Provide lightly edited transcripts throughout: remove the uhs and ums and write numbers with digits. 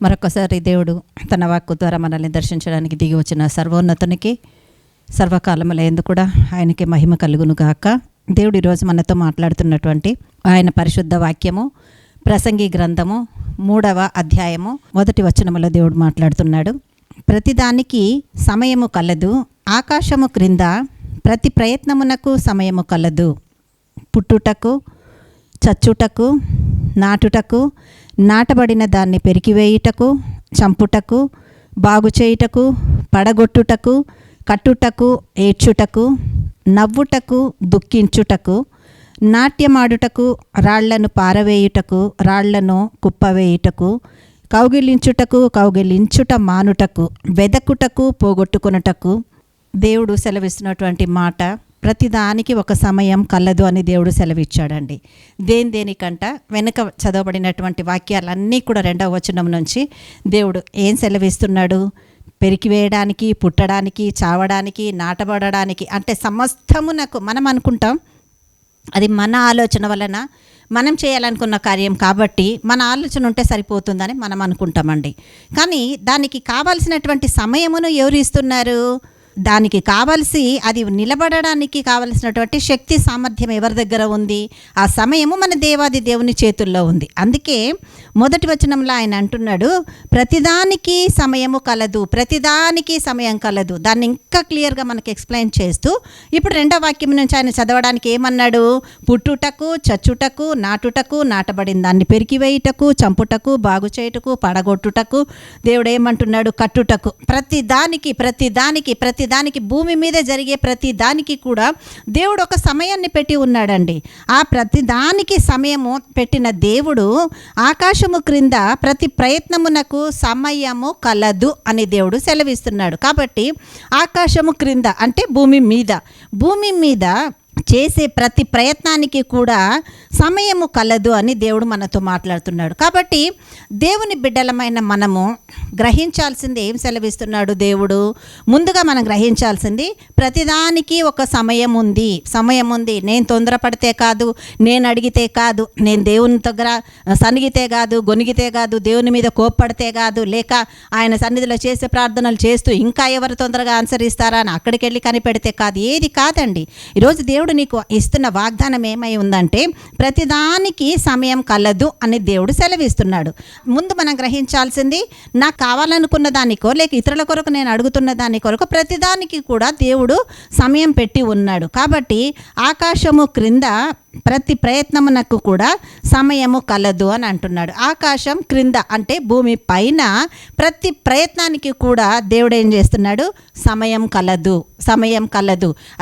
మరొకసారి దేవుడు తన వాక్కు ద్వారా మనల్ని దర్శించడానికి దిగి వచ్చిన సర్వోన్నతునికి సర్వకాలములందు కూడా ఆయనకి మహిమ కలుగును గాక. దేవుడు ఈరోజు మనతో మాట్లాడుతున్నటువంటి ఆయన పరిశుద్ధ వాక్యము ప్రసంగి గ్రంథము 3వ అధ్యాయము 1వ వచనములో దేవుడు మాట్లాడుతున్నాడు. ప్రతిదానికి సమయము కలదు, ఆకాశము క్రింద ప్రతి ప్రయత్నమునకు సమయము కలదు. పుట్టుటకు, చచ్చుటకు, నాటుటకు, నాటబడిన దాన్ని పెరికివేయుటకు, చంపుటకు, బాగుచేయుటకు, పడగొట్టుటకు, కట్టుటకు, ఏడ్చుటకు, నవ్వుటకు, దుఃఖించుటకు, నాట్యమాడుటకు, రాళ్లను పారవేయుటకు, రాళ్లను కుప్పవేయుటకు, కౌగిలించుటకు, కౌగిలించుట మానుటకు, వెదకుటకు, పోగొట్టుకొనుటకు దేవుడు సెలవిస్తున్నటువంటి మాట, ప్రతిదానికి ఒక సమయం కలదు అని దేవుడు సెలవిచ్చాడండి. దేనికంట వెనుక చదవబడినటువంటి వాక్యాలన్నీ కూడా 2వ వచనం నుంచి దేవుడు ఏం సెలవిస్తున్నాడు? పెరికివేయడానికి, పుట్టడానికి, చావడానికి, నాటబడడానికి, అంటే సమస్తమునకు మనం అనుకుంటాం అది మన ఆలోచన వలన మనం చేయాలనుకున్న కార్యం కాబట్టి మన ఆలోచన ఉంటే సరిపోతుందని మనం అనుకుంటామండి. కానీ దానికి కావాల్సినటువంటి సమయమును ఎవరు ఇస్తున్నారు? దానికి కావలసి అది నిలబడడానికి కావలసినటువంటి శక్తి సామర్థ్యం ఎవరి దగ్గర ఉంది? ఆ సమయము మన దేవాది దేవుని చేతుల్లో ఉంది. అందుకే 1వ వచనంలో ఆయన అంటున్నాడు, ప్రతిదానికి సమయము కలదు, ప్రతిదానికి సమయం కలదు. దాన్ని ఇంకా క్లియర్గా మనకి ఎక్స్ప్లెయిన్ చేస్తూ ఇప్పుడు 2వ వాక్యం నుంచి ఆయన చదవడానికి ఏమన్నాడు? పుట్టుటకు, చచ్చుటకు, నాటుటకు, నాటబడిన దాన్ని పెరికివేయుటకు, చంపుటకు, బాగు చేయుటకు, పడగొట్టుటకు, దేవుడు ఏమంటున్నాడు? కట్టుటకు. ప్రతిదానికి భూమి మీద జరిగే ప్రతి దానికి కూడా దేవుడు ఒక సమయాన్ని పెట్టి ఉన్నాడండి. ఆ ప్రతిదానికి సమయము పెట్టిన దేవుడు ఆకాశము క్రింద ప్రతి ప్రయత్నమునకు సమయము కలదు అని దేవుడు సెలవిస్తున్నాడు. కాబట్టి ఆకాశము క్రింద అంటే భూమి మీద చేసే ప్రతి ప్రయత్నానికి కూడా సమయము కలదు అని దేవుడు మనతో మాట్లాడుతున్నాడు. కాబట్టి దేవుని బిడ్డలమైన మనము గ్రహించాల్సింది ఏం సెలవిస్తున్నాడు దేవుడు? ముందుగా మనం గ్రహించాల్సింది ప్రతిదానికి ఒక సమయం ఉంది. నేను తొందరపడితే కాదు, నేను అడిగితే కాదు, నేను దేవుని దగ్గర సనిగితే కాదు, గొనిగితే కాదు, దేవుని మీద కోప్పడితే కాదు, లేక ఆయన సన్నిధిలో చేసే ప్రార్థనలు చేస్తూ ఇంకా ఎవరు తొందరగా ఆన్సర్ ఇస్తారా అని అక్కడికి వెళ్ళి కనిపెడితే కాదు, ఏది కాదండి. ఈరోజు దేవుడు నీకు ఇస్తున్న వాగ్దానం ఏమై ఉందంటే ప్రతిదానికి సమయం కలదు అని దేవుడు సెలవిస్తున్నాడు. ముందు మనం గ్రహించాల్సింది, నాకు కావాలనుకున్న దానికో లేక ఇతరుల కొరకు నేను అడుగుతున్న దాని కొరకు ప్రతిదానికి కూడా దేవుడు సమయం పెట్టి ఉన్నాడు. కాబట్టి ఆకాశము క్రింద ప్రతి ప్రయత్నమునకు కూడా సమయము కలదు అని అంటున్నాడు. ఆకాశం క్రింద అంటే భూమి పైన ప్రతి ప్రయత్నానికి కూడా దేవుడు ఏం చేస్తున్నాడు? సమయం కలదు.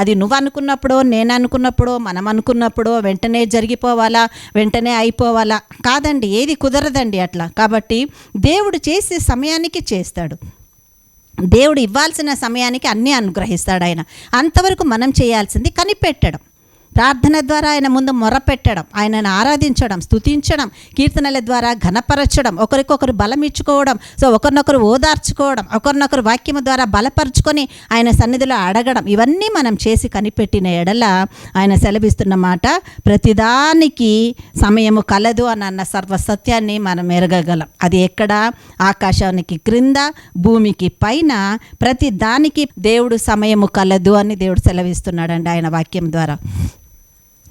అది నువ్వు అనుకున్నప్పుడో, నేను అనుకున్నప్పుడో, మనం అనుకున్నప్పుడో వెంటనే జరిగిపోవాలా, వెంటనే అయిపోవాలా కాదండి, ఏది కుదరదండి అట్లా. కాబట్టి దేవుడు చేసే సమయానికి చేస్తాడు. దేవుడు ఇవ్వాల్సిన సమయానికి అన్నీ అనుగ్రహిస్తాడు ఆయన. అంతవరకు మనం చేయాల్సింది కనిపెట్టడం, ప్రార్థన ద్వారా ఆయన ముందు మొరపెట్టడం, ఆయనను ఆరాధించడం, స్తుతించడం, కీర్తనల ద్వారా ఘనపరచడం, ఒకరికొకరు బలం ఇచ్చుకోవడం, ఒకరినొకరు ఓదార్చుకోవడం, ఒకరినొకరు వాక్యము ద్వారా బలపరుచుకొని ఆయన సన్నిధిలో అడగడం, ఇవన్నీ మనం చేసి కనిపెట్టిన ఎడల ఆయన సెలవిస్తున్న మాట, ప్రతిదానికి సమయము కలదు అని అన్న సర్వసత్యాన్ని మనం ఎరగగలం. అది ఎక్కడ? ఆకాశానికి క్రింద, భూమికి పైన ప్రతి దానికి దేవుడు సమయము కలదు అని దేవుడు సెలవిస్తున్నాడండి ఆయన వాక్యం ద్వారా.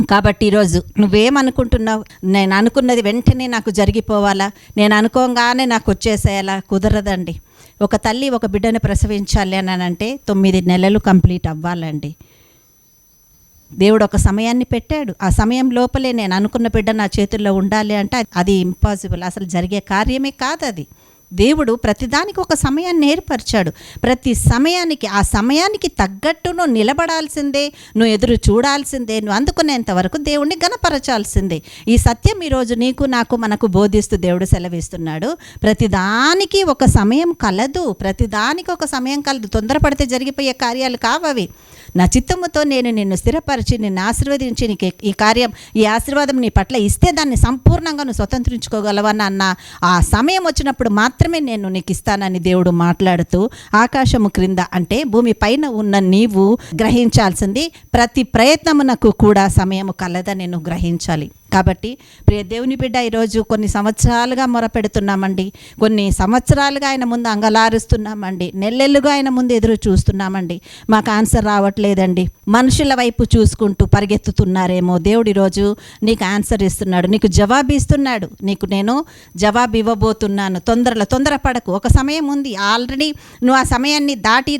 కాబట్టి ఈరోజు నువ్వేమనుకుంటున్నావు? నేను అనుకున్నది వెంటనే నాకు జరిగిపోవాలా, నేను అనుకోగానే నాకు వచ్చేసేయాలా? కుదరదండి. ఒక తల్లి ఒక బిడ్డను ప్రసవించాలి అని అంటే 9 నెలలు కంప్లీట్ అవ్వాలండి. దేవుడు ఒక సమయాన్ని పెట్టాడు. ఆ సమయం లోపలే నేను అనుకున్న బిడ్డ నా చేతుల్లో ఉండాలి అంటే అది ఇంపాసిబుల్, అసలు జరిగే కార్యమే కాదు అది. దేవుడు ప్రతిదానికి ఒక సమయాన్ని ఏర్పరిచాడు. ప్రతి సమయానికి ఆ సమయానికి తగ్గట్టు నువ్వు నిలబడాల్సిందే, నువ్వు ఎదురు చూడాల్సిందే, నువ్వు అందుకునేంత వరకు దేవుణ్ణి గణపరచాల్సిందే. ఈ సత్యం ఈరోజు నీకు నాకు మనకు బోధిస్తూ దేవుడు సెలవిస్తున్నాడు. ప్రతిదానికి ఒక సమయం కలదు, తొందరపడితే జరిగిపోయే కార్యాలు కావవి. నా చిత్తముతో నేను నిన్ను స్థిరపరిచి నిన్ను ఆశీర్వదించి నీకు ఈ ఆశీర్వాదం నీ పట్ల ఇస్తే దాన్ని సంపూర్ణంగా నువ్వు స్వతంత్రించుకోగలవని అన్న ఆ సమయం వచ్చినప్పుడు మాత్రమే నేను నీకు ఇస్తానని దేవుడు మాట్లాడుతూ, ఆకాశము క్రింద అంటే భూమి పైన ఉన్న నీవు గ్రహించాల్సింది ప్రతి ప్రయత్నమునకు కూడా సమయము కలదని నువ్వు గ్రహించాలి. కాబట్టి ప్రియ దేవుని బిడ్డ, ఈరోజు కొన్ని సంవత్సరాలుగా మొరపెడుతున్నామండి, కొన్ని సంవత్సరాలుగా ఆయన ముందు అంగలారుస్తున్నామండి, నెల్లెళ్ళుగా ఆయన ముందు ఎదురు చూస్తున్నామండి. మాకు ఆన్సర్ రావట్లేదండి. మనుషుల వైపు చూసుకుంటూ పరిగెత్తుతున్నారేమో. దేవుడు ఈరోజు నీకు ఆన్సర్ ఇస్తున్నాడు, నీకు జవాబు ఇస్తున్నాడు. నీకు నేను జవాబు ఇవ్వబోతున్నాను. తొందరపడకు. ఒక సమయం ఉంది, ఆల్రెడీ నువ్వు ఆ సమయాన్ని దాటి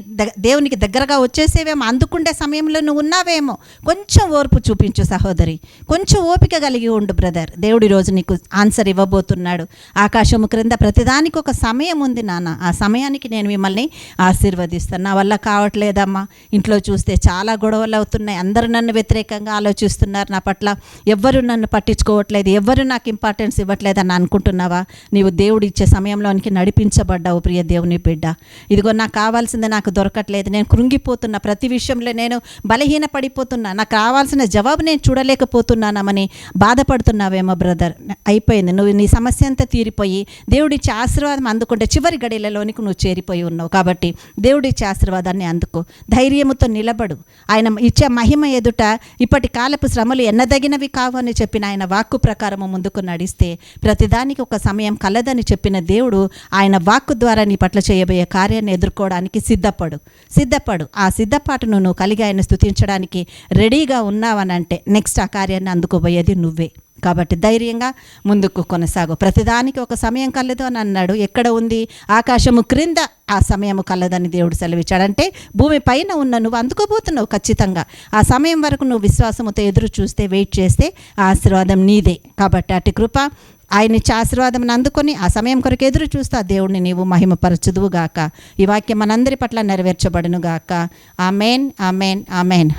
దేవునికి దగ్గరగా వచ్చేసేవేమో, అందుకుండే సమయంలో నువ్వు ఉన్నావేమో. కొంచెం ఓర్పు చూపించు సహోదరి, కొంచెం ఓపిక కలిగి ఉండు బ్రదర్. దేవుడి రోజు నీకు ఆన్సర్ ఇవ్వబోతున్నాడు. ఆకాశము క్రింద ప్రతిదానికి ఒక సమయం ఉంది నాన్న. ఆ సమయానికి నేను మిమ్మల్ని ఆశీర్వదిస్తాను. నా వల్ల కావట్లేదమ్మా, ఇంట్లో చూస్తే చాలా గొడవలు అవుతున్నాయి, అందరూ నన్ను వ్యతిరేకంగా ఆలోచిస్తున్నారు, నా పట్ల ఎవ్వరు నన్ను పట్టించుకోవట్లేదు, ఎవ్వరు నాకు ఇంపార్టెన్స్ ఇవ్వట్లేదని అనుకుంటున్నావా? నీవు దేవుడు ఇచ్చే సమయంలోనికి నడిపించబడ్డావు ప్రియ దేవుని బిడ్డ. ఇదిగో నాకు కావాల్సింది నాకు దొరకట్లేదు, నేను కృంగిపోతున్నా, ప్రతి విషయంలో నేను బలహీన పడిపోతున్నా, నాకు కావాల్సిన జవాబు నేను చూడలేకపోతున్నానమని బాధపడుతున్నావేమో బ్రదర్. అయిపోయింది, నువ్వు నీ సమస్య అంతా తీరిపోయి దేవుడిచ్చే ఆశీర్వాదం అందుకుంటే చివరి గడియలలోనికి నువ్వు చేరిపోయి ఉన్నావు. కాబట్టి దేవుడిచ్చే ఆశీర్వాదాన్ని అందుకో, ధైర్యముతో నిలబడు. ఆయన ఇచ్చే మహిమ ఎదుట ఇప్పటి కాలపు శ్రమలు ఎన్నదగినవి కావు అని చెప్పిన ఆయన వాక్కు ప్రకారము ముందుకు నడిస్తే ప్రతిదానికి ఒక సమయం కలదని చెప్పిన దేవుడు ఆయన వాక్కు ద్వారా నీ పట్ల చేయబోయే కార్యాన్ని ఎదుర్కోవడానికి సిద్ధపడు. ఆ సిద్ధపాటును నువ్వు కలిగి ఆయన స్తుతించడానికి రెడీగా ఉన్నావనంటే నెక్స్ట్ ఆ కార్యాన్ని అందుకోబోయేది నువ్వే. కాబట్టి ధైర్యంగా ముందుకు కొనసాగు. ప్రతిదానికి ఒక సమయం కలదు అని అన్నాడు. ఎక్కడ ఉంది? ఆకాశము క్రింద ఆ సమయము కలదని దేవుడు సెలవిచ్చాడంటే భూమి పైన ఉన్న నువ్వు అందుకోబోతున్నావు ఖచ్చితంగా. ఆ సమయం వరకు నువ్వు విశ్వాసముతో ఎదురు చూస్తే, వెయిట్ చేస్తే ఆ ఆశీర్వాదం నీదే. కాబట్టి అటు కృప ఆయన ఇచ్చే ఆశీర్వాదం అందుకొని ఆ సమయం కొరకు ఎదురు చూస్తా దేవుడిని నీవు మహిమపరచుదువు గాక. ఈ వాక్యం మనందరి పట్ల నెరవేర్చబడును గాక. ఆమేన్, ఆమేన్, ఆమేన్.